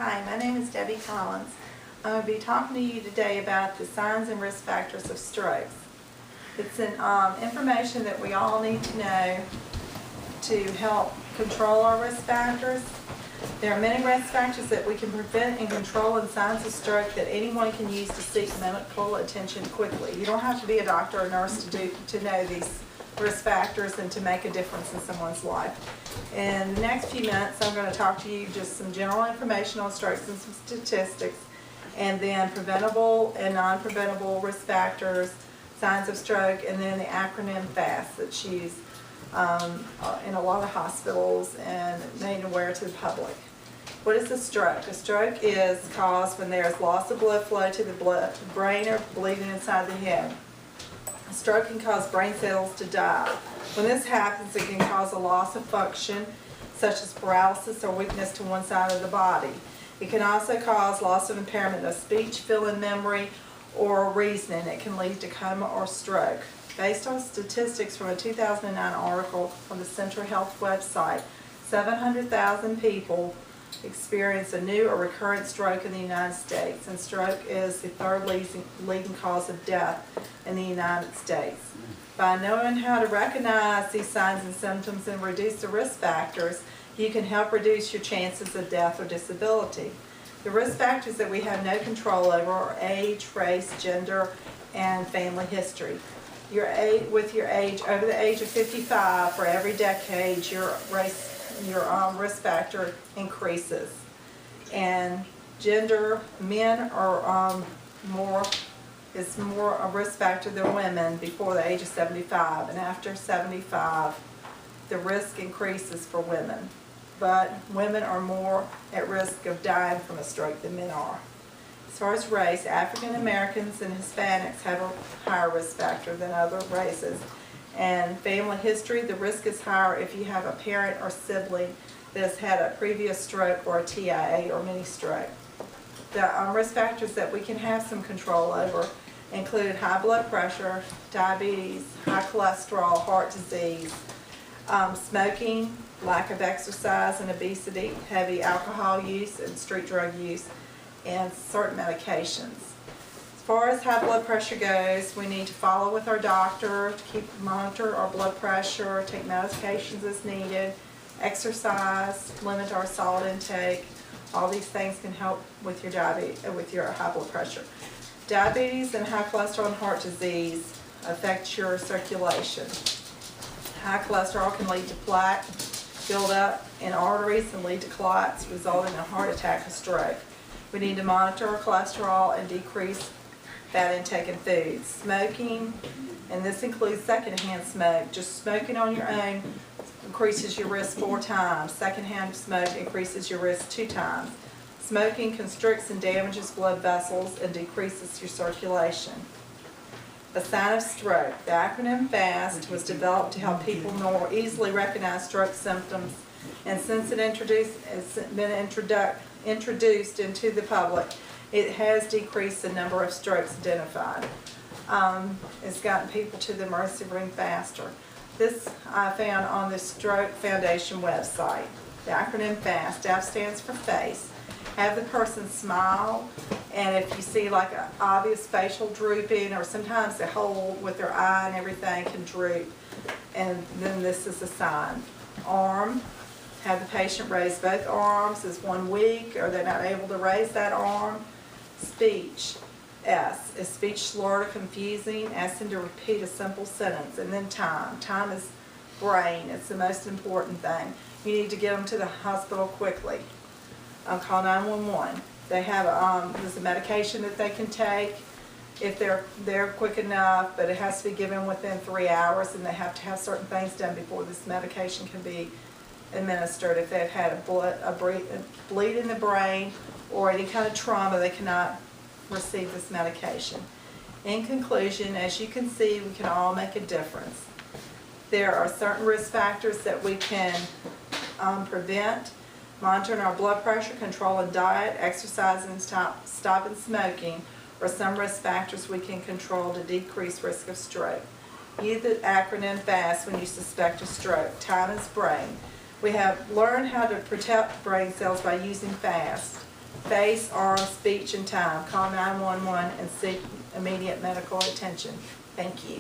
Hi, my name is Debbie Collins. I'm going to be talking to you today about the signs and risk factors of strokes. It's information that we all need to know to help control our risk factors. There are many risk factors that we can prevent and control in signs of stroke that anyone can use to seek medical attention quickly. You don't have to be a doctor or nurse to know these risk factors and to make a difference in someone's life. In the next few minutes, I'm going to talk to you just some general information on strokes and some statistics, and then preventable and non-preventable risk factors, signs of stroke, and then the acronym FAST that's used in a lot of hospitals and made aware to the public. What is a stroke? A stroke is caused when there is loss of blood flow to the brain or bleeding inside the head. A stroke can cause brain cells to die. When this happens, it can cause a loss of function, such as paralysis or weakness to one side of the body. It can also cause loss of impairment of speech, feeling, memory, or reasoning. It can lead to coma or stroke. Based on statistics from a 2009 article on the Central Health website, 700,000 people experience a new or recurrent stroke in the United States, and stroke is the third leading cause of death in the United States. By knowing how to recognize these signs and symptoms and reduce the risk factors, you can help reduce your chances of death or disability. The risk factors that we have no control over are age, race, gender, and family history. With your age, over the age of 55, for every decade, your risk factor increases. And gender, men are more a risk factor than women before the age of 75, and after 75, the risk increases for women. But women are more at risk of dying from a stroke than men are. As far as race, African Americans and Hispanics have a higher risk factor than other races. And family history, the risk is higher if you have a parent or sibling that has had a previous stroke or a TIA or mini stroke. The risk factors that we can have some control over include high blood pressure, diabetes, high cholesterol, heart disease, smoking, lack of exercise and obesity, heavy alcohol use and street drug use, and certain medications. As far as high blood pressure goes, we need to follow with our doctor to monitor our blood pressure, take medications as needed, exercise, limit our salt intake. All these things can help with your high blood pressure. Diabetes and high cholesterol and heart disease affect your circulation. High cholesterol can lead to plaque buildup in arteries and lead to clots, resulting in a heart attack or stroke. We need to monitor our cholesterol and decrease fat intake in foods. Smoking, and this includes secondhand smoke. Just smoking on your own increases your risk 4 times. Secondhand smoke increases your risk 2 times. Smoking constricts and damages blood vessels and decreases your circulation. A sign of stroke. The acronym FAST was developed to help people more easily recognize stroke symptoms, and since it's been introduced into the public, it has decreased the number of strokes identified. It's gotten people to the emergency room faster. This I found on the Stroke Foundation website. The acronym FAST, F stands for face. Have the person smile, and if you see like an obvious facial drooping, or sometimes the hole with their eye and everything can droop, and then this is a sign. Arm, have the patient raise both arms. Is one weak, or they're not able to raise that arm? Speech, S. Is speech slurred or confusing? Asking to repeat a simple sentence. And then time. Time is brain. It's the most important thing. You need to get them to the hospital quickly. Call 911. They have there's a medication that they can take if they're quick enough, but it has to be given within 3 hours, and they have to have certain things done before this medication can be administered. If they've had a bleed in the brain or any kind of trauma, they cannot receive this medication. In conclusion, as you can see, we can all make a difference. There are certain risk factors that we can prevent: monitoring our blood pressure, controlling diet, exercising, stopping smoking, or some risk factors we can control to decrease risk of stroke. Use the acronym FAST when you suspect a stroke. Time is brain. We have learned how to protect brain cells by using FAST. face, arm, speech, and time. Call 911 and seek immediate medical attention. Thank you.